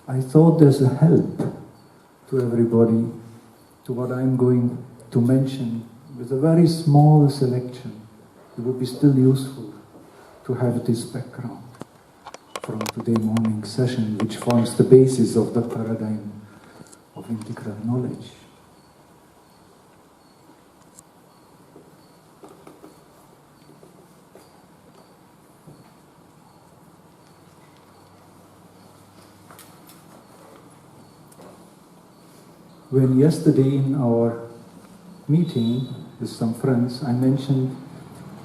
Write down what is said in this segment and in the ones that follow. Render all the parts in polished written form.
I thought there's a help to everybody, to what I'm going to mention, with a very small selection. It would be still useful to have this background from today morning session, which forms the basis of the paradigm of integral knowledge. When yesterday in our meeting with some friends, I mentioned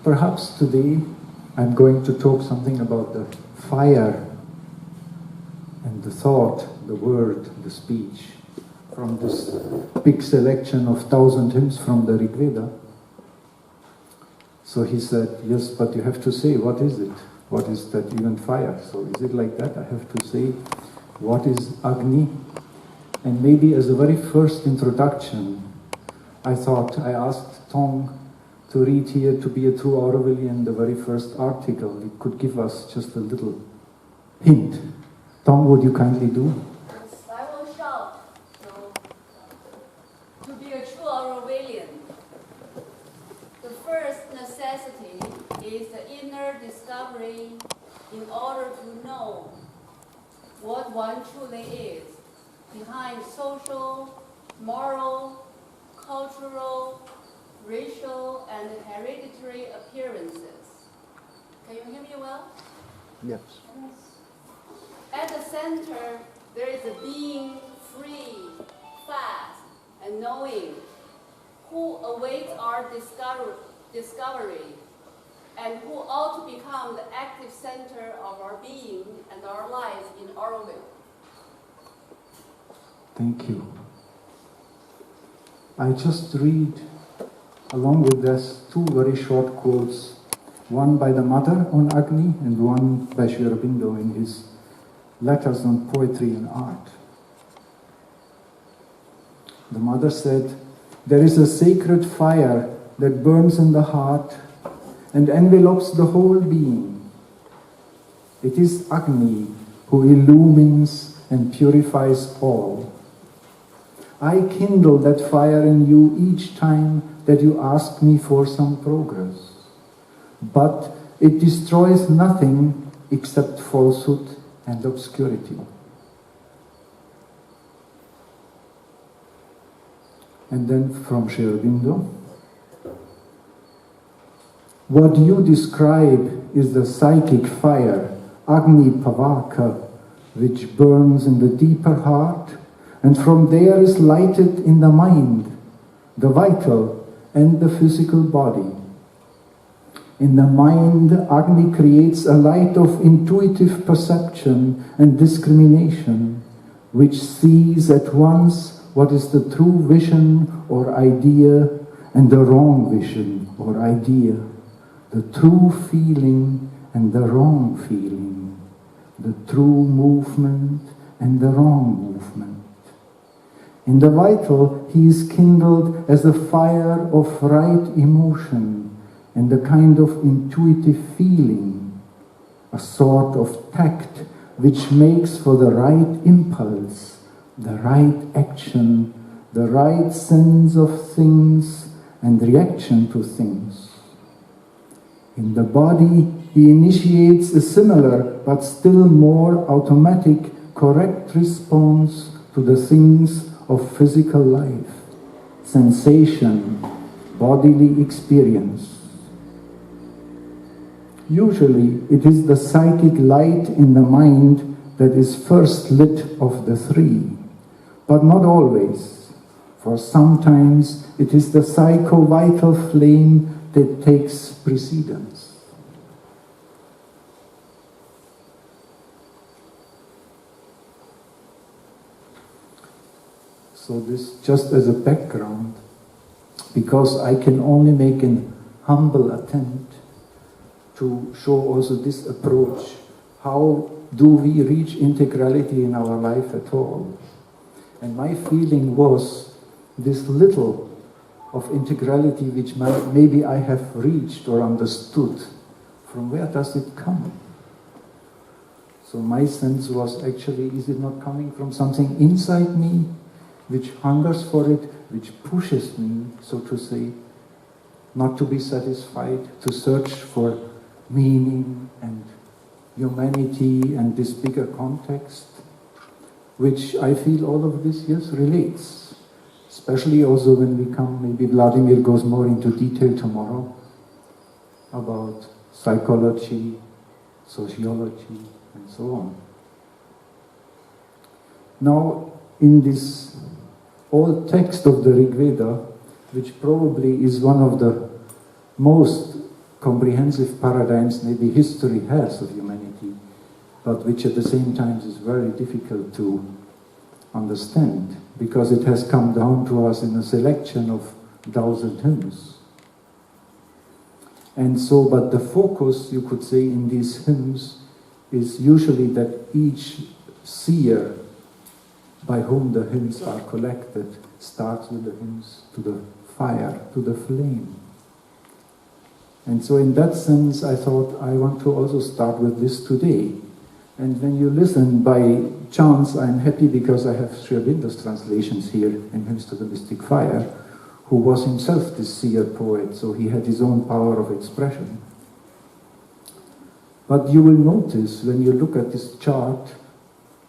perhaps today I'm going to talk something about the fire and the thought, the word, the speech, from this big selection of 1,000 hymns from the Rig Veda. So he said, yes, but you have to say, what is it? What is that even fire? So is it like that? I have to say, what is Agni? And maybe as a very first introduction, I asked Tong to read here, to be a true Orwellian, the very first article. It could give us just a little hint. Tong, would you kindly do? Yes, I will shout. So, to be a true Orwellian, the first necessity is the inner discovery in order to know what one truly is, behind social, moral, cultural, racial, and hereditary appearances. Can you hear me well? Yes. At the center, there is a being free, fast, and knowing, who awaits our discovery, and who ought to become the active center of our being and our lives in our will. Thank you. I just read, along with this, two very short quotes, one by the mother on Agni and one by Sri Aurobindo in his letters on poetry and art. The mother said, "There is a sacred fire that burns in the heart and envelopes the whole being. It is Agni who illumines and purifies all. I kindle that fire in you each time that you ask me for some progress. But it destroys nothing except falsehood and obscurity." And then from Sri Aurobindo, "What you describe is the psychic fire, Agni Pavaka, which burns in the deeper heart, and from there is lighted in the mind, the vital and the physical body. In the mind, Agni creates a light of intuitive perception and discrimination, which sees at once what is the true vision or idea and the wrong vision or idea, the true feeling and the wrong feeling, the true movement and the wrong movement. In the vital, he is kindled as a fire of right emotion and a kind of intuitive feeling, a sort of tact which makes for the right impulse, the right action, the right sense of things and reaction to things. In the body, he initiates a similar but still more automatic, correct response to the things of physical life, sensation, bodily experience. Usually, it is the psychic light in the mind that is first lit of the three, but not always, for sometimes it is the psycho-vital flame that takes precedence. So this just as a background, because I can only make an humble attempt to show also this approach. How do we reach integrality in our life at all? And my feeling was this little of integrality which maybe I have reached or understood, from where does it come? So my sense was actually, is it not coming from something inside me, which hungers for it, which pushes me, so to say, not to be satisfied, to search for meaning and humanity and this bigger context, which I feel all of this, yes, relates. Especially also when we come, maybe Vladimir goes more into detail tomorrow about psychology, sociology, and so on. Now, in this old text of the Rig Veda, which probably is one of the most comprehensive paradigms maybe history has of humanity, but which at the same time is very difficult to understand, because it has come down to us in a selection of 1,000 hymns. And so, but the focus, you could say, in these hymns is usually that each seer by whom the hymns are collected starts with the hymns to the fire, to the flame. And so in that sense, I thought I want to also start with this today. And when you listen by chance, I'm happy because I have Sri Aurobindo's translations here in Hymns to the Mystic Fire, who was himself this seer poet, so he had his own power of expression. But you will notice when you look at this chart,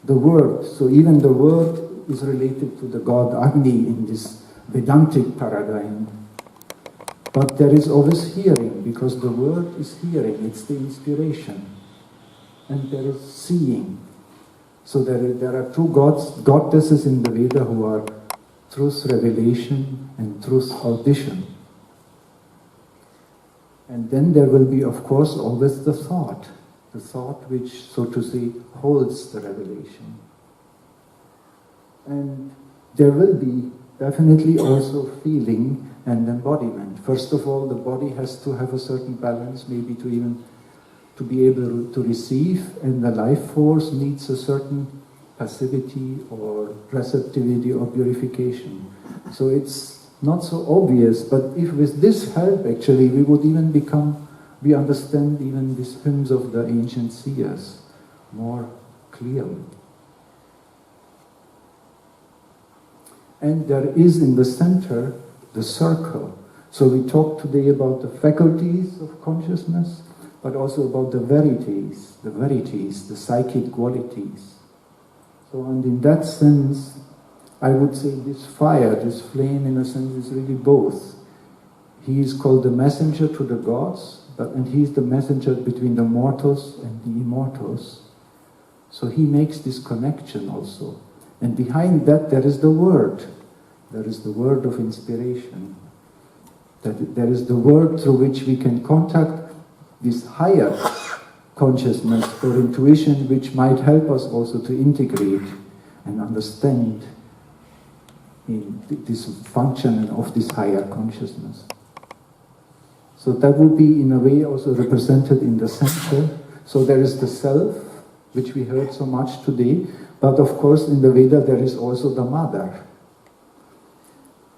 the word, so even the word is related to the god Agni in this Vedantic paradigm. But there is always hearing, because the word is hearing, it's the inspiration. And there is seeing. So there are two goddesses in the Veda who are truth revelation and truth audition. And then there will be, of course, always the thought which, so to say, holds the revelation. And there will be definitely also feeling and embodiment. First of all, the body has to have a certain balance, maybe to be able to receive, and the life force needs a certain passivity or receptivity or purification. So it's not so obvious, but if with this help, actually, we would even we understand even these hymns of the ancient seers more clearly. And there is in the center the circle. So we talked today about the faculties of consciousness, but also about the verities, the psychic qualities. So, and in that sense, I would say this fire, this flame, in a sense, is really both. He is called the messenger to the gods, and he is the messenger between the mortals and the immortals. So he makes this connection also. And behind that there is the word. There is the word of inspiration. There is the word through which we can contact this higher consciousness or intuition, which might help us also to integrate and understand in this function of this higher consciousness. So that would be in a way also represented in the center. So there is the self, which we heard so much today, but of course in the Veda there is also the mother.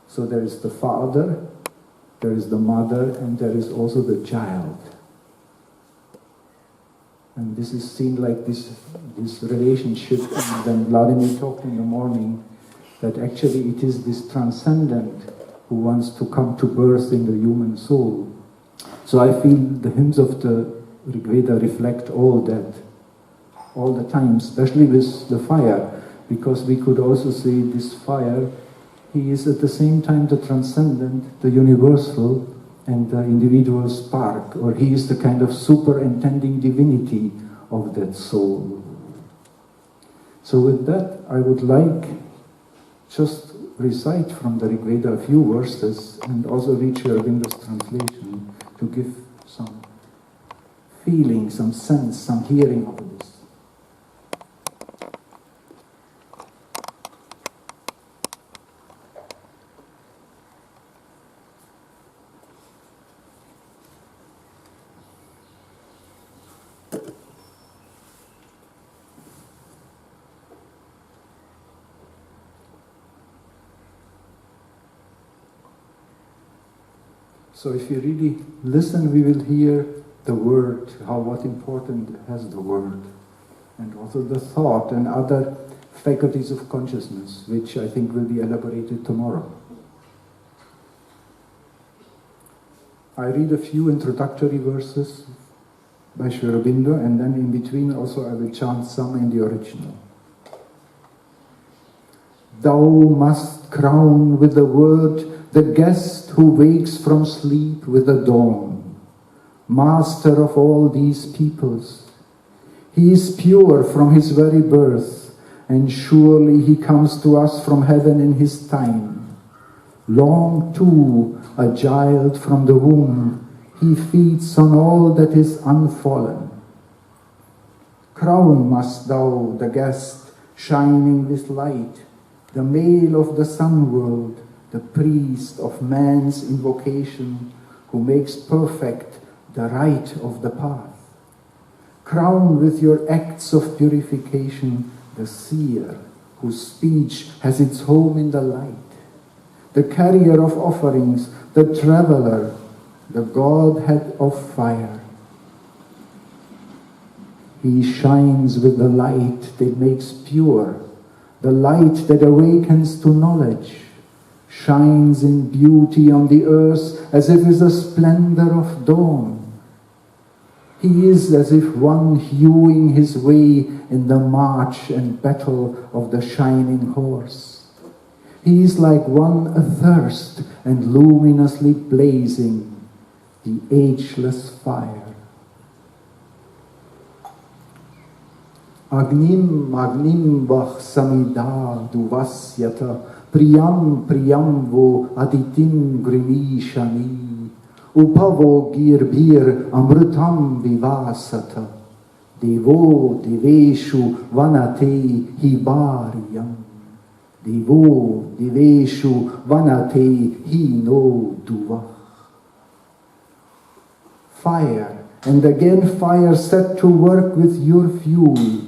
So there is the father, there is the mother, and there is also the child. And this is seen like this relationship, and then Vladimir talked in the morning, that actually it is this transcendent who wants to come to birth in the human soul. So I feel the hymns of the Rig Veda reflect all that, all the time, especially with the fire, because we could also say this fire, he is at the same time the transcendent, the universal, and the individual spark, or he is the kind of superintending divinity of that soul. So with that, I would like just recite from the Rig Veda a few verses, and also read Sri Aurobindo's translation to give some feeling, some sense, some hearing of this. So if you really listen, we will hear the word, what important has the word. and also the thought and other faculties of consciousness, which I think will be elaborated tomorrow. I read a few introductory verses by Sri Aurobindo, and then in between also I will chant some in the original. Thou must crown with the word the guest who wakes from sleep with the dawn, master of all these peoples. He is pure from his very birth, and surely he comes to us from heaven in his time. Long too, a child from the womb, he feeds on all that is unfallen. Crown must thou the guest, shining with light, the male of the sun world, the priest of man's invocation, who makes perfect the right of the path. Crown with your acts of purification the seer, whose speech has its home in the light, the carrier of offerings, the traveler, the Godhead of fire. He shines with the light that makes pure, the light that awakens to knowledge, shines in beauty on the earth as if with the splendor of dawn. He is as if one hewing his way in the march and battle of the shining horse. He is like one athirst and luminously blazing, the ageless fire. Agnim vach samida duvasyata priyam vo aditim grimishani upavo girbir amrutam vivasata devo deveshu vanate hibariyam devo deveshu vanate hino duvach. Fire, and again fire set to work with your fuel.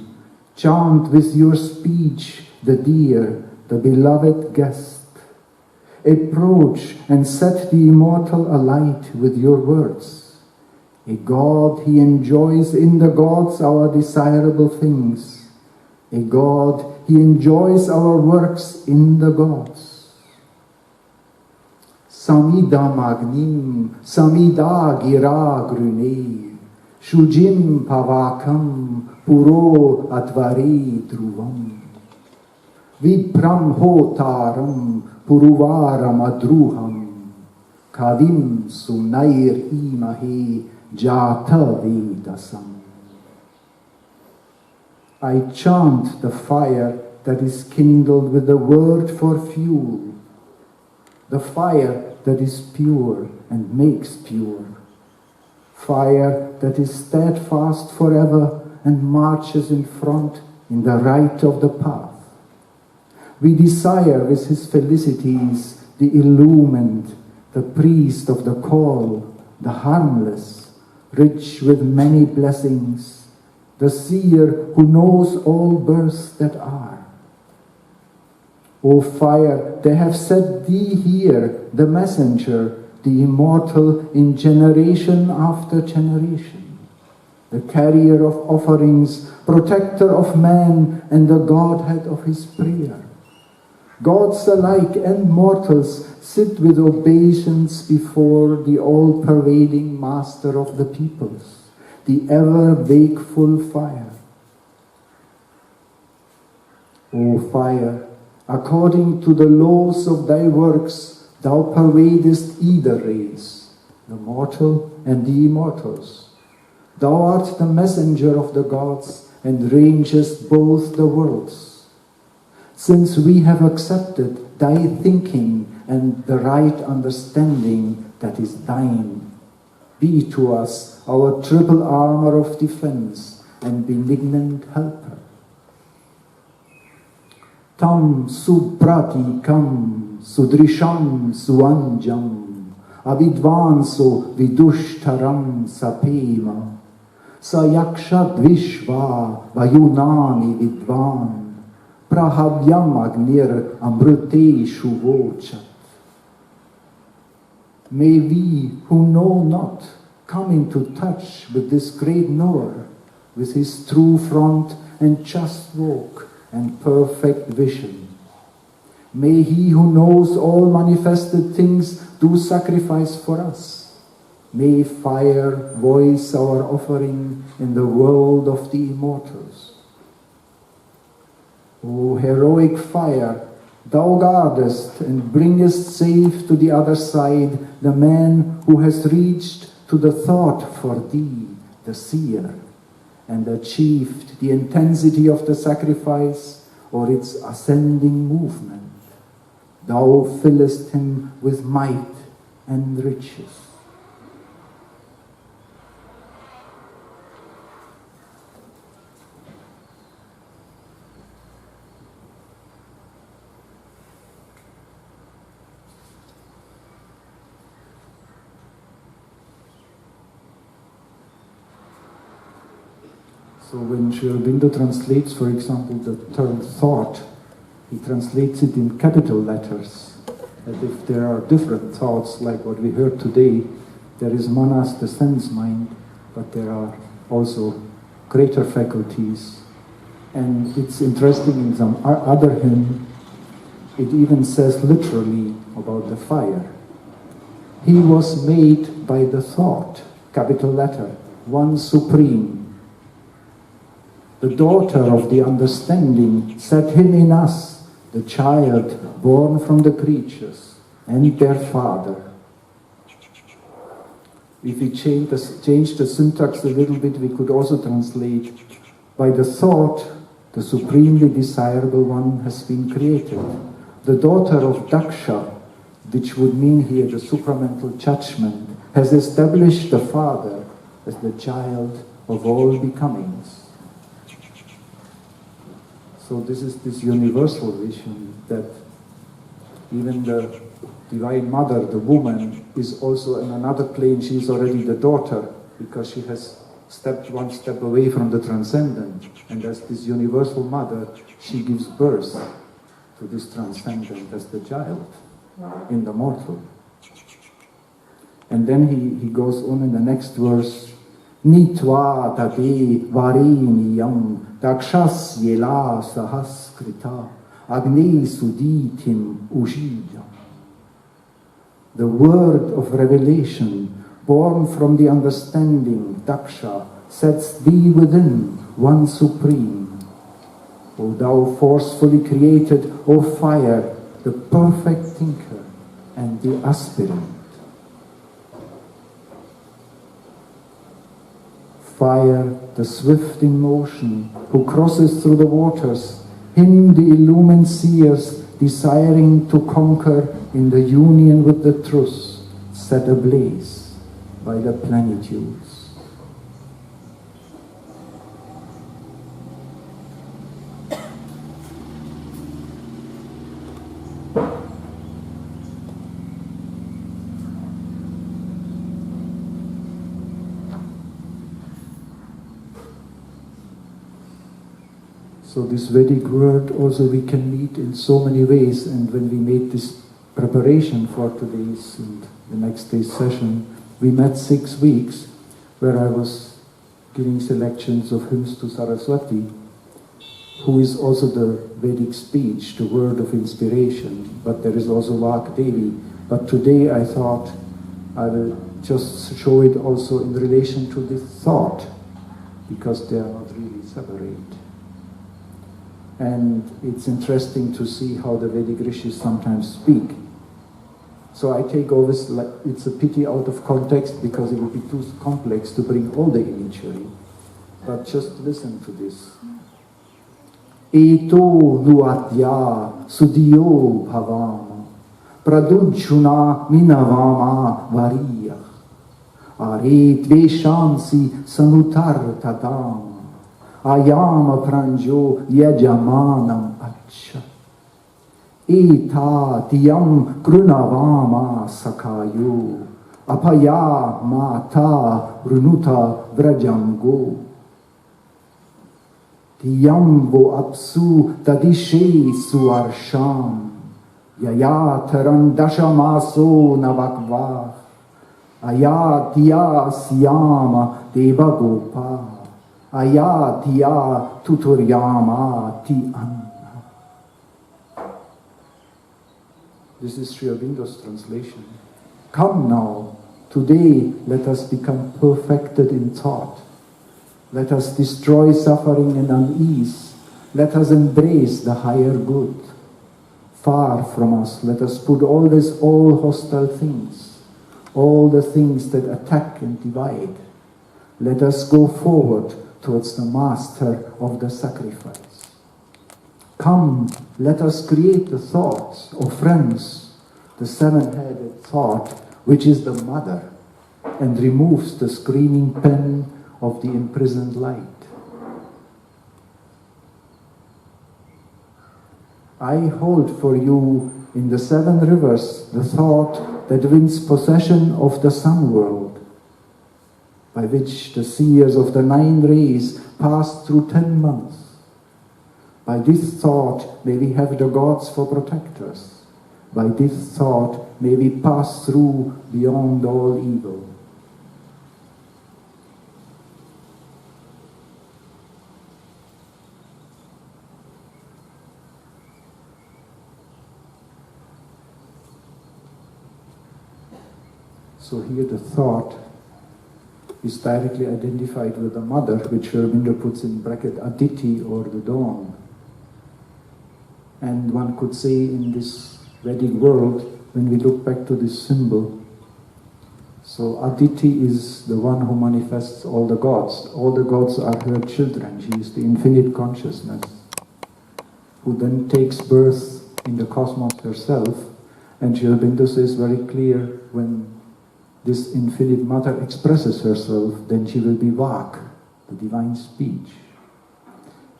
Chant with your speech the dear, the beloved guest. Approach and set the immortal alight with your words. A God he enjoys in the gods our desirable things. A God he enjoys our works in the gods. Samida magnim, samida gira grune, shujim pavakam, puro atvari dhruvam. Vipram hotaram, puruvaram adruham, kavim sunair imahe jata vedasam. I chant the fire that is kindled with the word for fuel, the fire that is pure and makes pure, fire that is steadfast forever and marches in front in the right of the path. We desire with his felicities the illumined, the priest of the call, the harmless, rich with many blessings, the seer who knows all births that are. O fire, they have set thee here, the messenger, the immortal in generation after generation, the carrier of offerings, protector of man, and the Godhead of his prayer. Gods alike and mortals sit with obeisance before the all-pervading master of the peoples, the ever-wakeful fire. O fire, according to the laws of thy works, thou pervadest either race, the mortal and the immortals. Thou art the messenger of the gods and rangest both the worlds. Since we have accepted thy thinking and the right understanding that is thine, be to us our triple armor of defense and benignant helper. Tam supratikam sudrisham suanjam avidvanso vidushtaram sapema sayakshad vishva vayunani vidvan prahavyam agnir amrute shuvochat. May we who know not come into touch with this great knower, with his true front and just walk and perfect vision. May He who knows all manifested things do sacrifice for us. May fire voice our offering in the world of the immortals. O heroic fire, thou guardest and bringest safe to the other side the man who has reached to the thought for thee, the seer, and achieved the intensity of the sacrifice or its ascending movement. Thou fillest him with might and riches. So when Sri Aurobindo translates, for example, the term thought, he translates it in capital letters. That if there are different thoughts, like what we heard today, there is manas, the sense mind, but there are also greater faculties. And it's interesting, in some other hymn, it even says literally about the fire. He was made by the thought, capital letter, one supreme. The daughter of the understanding set him in us, the child born from the creatures and their father. If we change the syntax a little bit, we could also translate, by the thought, the supremely desirable one has been created. The daughter of Daksha, which would mean here the supramental judgment, has established the father as the child of all becomings. So this is this universal vision that even the Divine Mother, the woman, is also in another plane. She is already the daughter because she has stepped one step away from the transcendent. And as this universal mother, she gives birth to this transcendent as the child in the mortal. And then he goes on in the next verse, Nitva tate vareniyam dakshas yela sahaskrita agni suditim ujidam. The word of revelation, born from the understanding, Daksha, sets thee within one supreme. O thou forcefully created, O fire, the perfect thinker and the aspirant. Fire, the swift in motion, who crosses through the waters, him the illumined seers, desiring to conquer in the union with the truth, set ablaze by the plenitudes. So this Vedic word also we can meet in so many ways, and when we made this preparation for today's and the next day's session, we met 6 weeks where I was giving selections of hymns to Saraswati, who is also the Vedic speech, the word of inspiration, but there is also Vak Devi. But today I thought I will just show it also in relation to this thought, because they are not really separate. And it's interesting to see how the Vedic rishis sometimes speak. So I take all this, it's a pity out of context because it would be too complex to bring all the imagery. But just listen to this. Eto nuatya sudiyo bhavama pradujjuna minavama variyah are tveshansi sanutar tadam ayama pranjo yajamanam acha eta tiyam krunavama sakayo apaya mata runuta vrajango tiyam vo apsu tadishe suarsham yayataran dashamaso navakva ayatya siyama devagopa Aya tiya tuturyama ti anna. This is Sri Aurobindo's translation. Come now, today let us become perfected in thought. Let us destroy suffering and unease. Let us embrace the higher good. Far from us, let us put all hostile things, all the things that attack and divide. Let us go forward towards the master of the sacrifice. Come, let us create the thoughts of friends, the seven-headed thought, which is the mother, and removes the screaming pen of the imprisoned light. I hold for you in the seven rivers the thought that wins possession of the sun world, by which the seers of the 9 rays passed through 10 months. By this thought may we have the gods for protectors. By this thought may we pass through beyond all evil. So here the thought is directly identified with the mother, which Aurobindo puts in bracket Aditi, or the dawn. And one could say in this Vedic world, when we look back to this symbol, so Aditi is the one who manifests all the gods. All the gods are her children. She is the infinite consciousness, who then takes birth in the cosmos herself. And Sri Aurobindo says very clear, when this infinite mother expresses herself, then she will be Vak, the divine speech.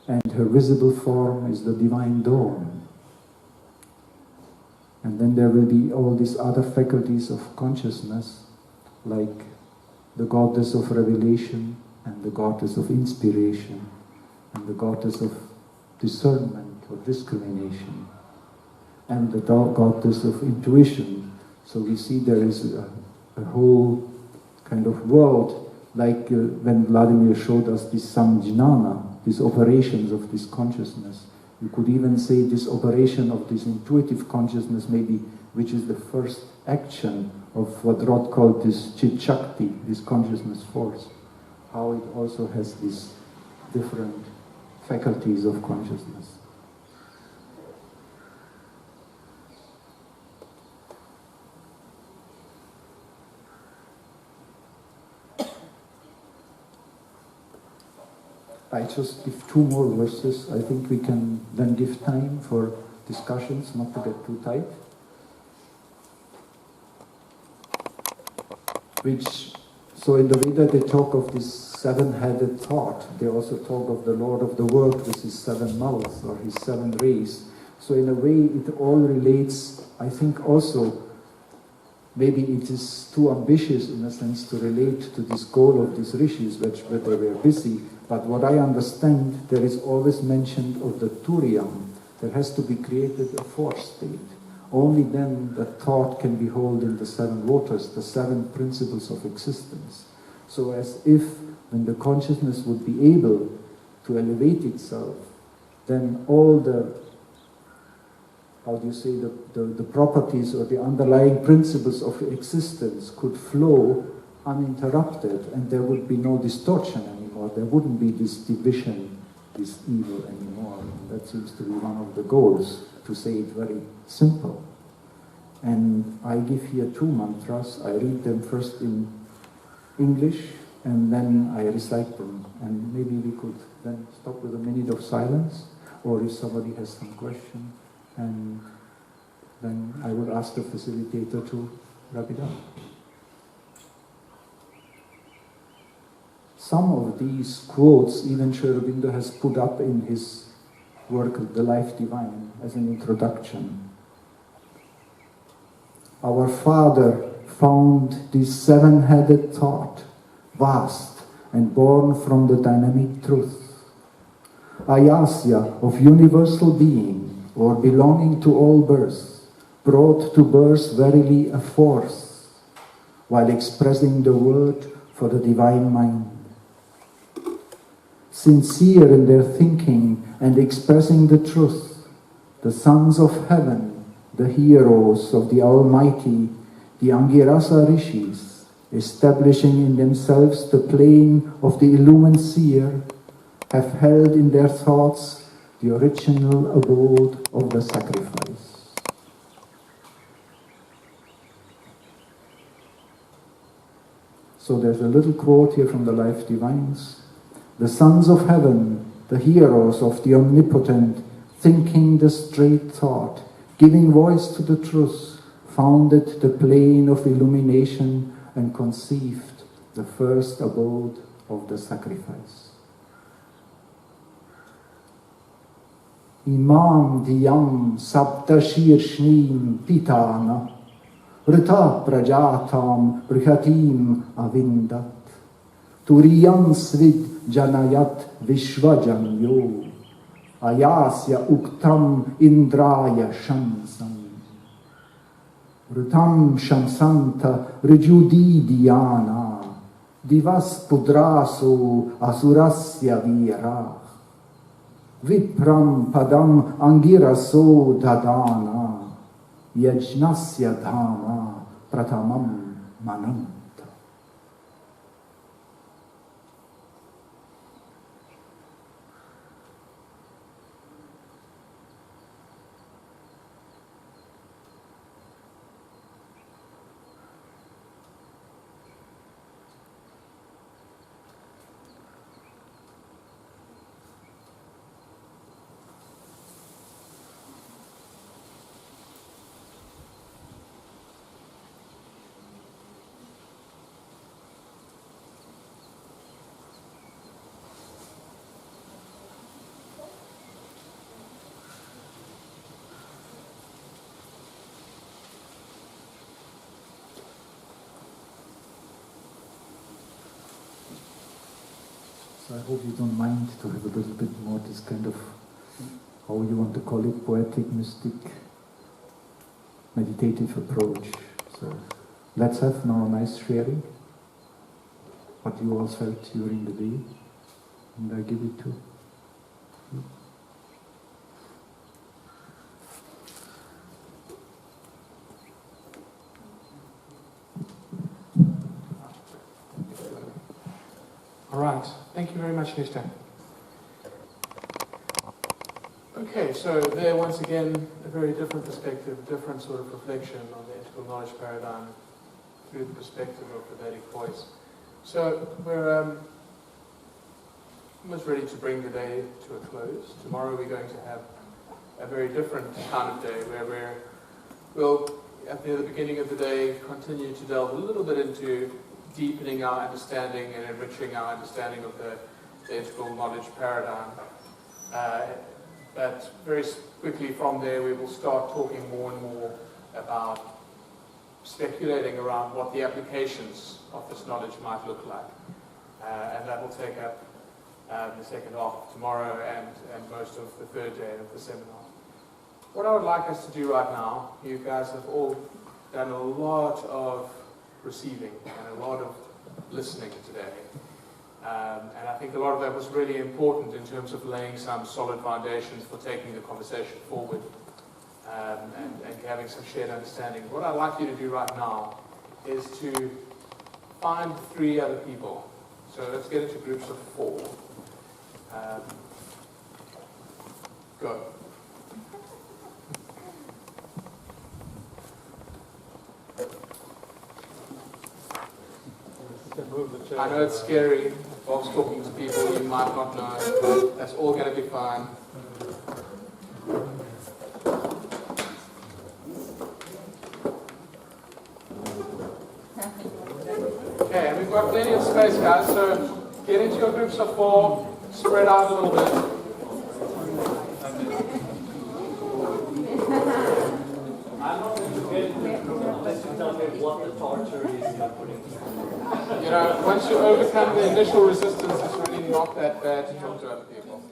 And her visible form is the divine dawn. And then there will be all these other faculties of consciousness, like the goddess of revelation, and the goddess of inspiration, and the goddess of discernment or discrimination, and the goddess of intuition. So we see there is a whole kind of world, like when Vladimir showed us this samjnana, these operations of this consciousness. You could even say this operation of this intuitive consciousness, maybe, which is the first action of what Roth called this chit shakti, this consciousness force. How it also has these different faculties of consciousness. I just give 2 more verses. I think we can then give time for discussions, not to get too tight. So in the Veda they talk of this 7-headed thought. They also talk of the Lord of the world with his 7 mouths or his 7 rays. So in a way it all relates, I think also, maybe it is too ambitious in a sense to relate to this goal of these rishis, where they were busy. But what I understand, there is always mention of the Turyam. There has to be created a 4th state. Only then the thought can be held in the 7 waters, the 7 principles of existence. So as if when the consciousness would be able to elevate itself, then all the, how do you say, the properties or the underlying principles of existence could flow uninterrupted, and there would be no distortion anymore. There wouldn't be this division, this evil anymore. And that seems to be one of the goals, to say it very simple. And I give here 2 mantras. I read them first in English, and then I recite them. And maybe we could then stop with a minute of silence, or if somebody has some question, and then I would ask the facilitator to wrap it up. Some of these quotes even Sri Aurobindo has put up in his work, The Life Divine, as an introduction. Our Father found this 7-headed thought, vast and born from the dynamic truth. Ayasya of universal being, or belonging to all birth, brought to birth verily a force, while expressing the word for the divine mind. sincere in their thinking and expressing the truth, the sons of heaven, the heroes of the Almighty, the Angirasa Rishis, establishing in themselves the plane of the illumined seer, have held in their thoughts the original abode of the sacrifice. So there's a little quote here from the Life Divines. The sons of heaven, the heroes of the omnipotent, thinking the straight thought, giving voice to the truth, founded the plane of illumination and conceived the first abode of the sacrifice. Imam diyam saptashirshnim pitana rita prajatam brihatim avindat turiyam svid janayat vishvajanyo ayasya uktam indraya shamsam rutam shamsanta rijudi dhyana divas pudrasu asurasya virah Vipram padam angiraso dadana yajnasya dhama pratamam mananta. So I hope you don't mind to have a little bit more this kind of, how you want to call it, poetic, mystic, meditative approach. So let's have now a nice sharing, what you all felt during the day, and I give it to you. All right, thank you very much, Nishtha. Okay, so there once again, a very different perspective, different sort of reflection on the integral knowledge paradigm through the perspective of the Vedic voice. So we're almost ready to bring the day to a close. Tomorrow we're going to have a very different kind of day where we'll, at the beginning of the day, continue to delve a little bit into deepening our understanding and enriching our understanding of the integral knowledge paradigm. But very quickly from there we will start talking more and more about speculating around what the applications of this knowledge might look like. And that will take up the second half of tomorrow and most of the third day of the seminar. What I would like us to do right now, you guys have all done a lot of receiving and a lot of listening today. And I think a lot of that was really important in terms of laying some solid foundations for taking the conversation forward and having some shared understanding. What I'd like you to do right now is to find 3 other people. So let's get into groups of 4. Go. I know it's scary. Bob's talking to people you might not know. That's all going to be fine. Okay, and we've got plenty of space, guys, so get into your groups of 4, spread out a little bit. What the torture is you're putting through. You know, once you overcome the initial resistance, it's really not that bad to talk to other people.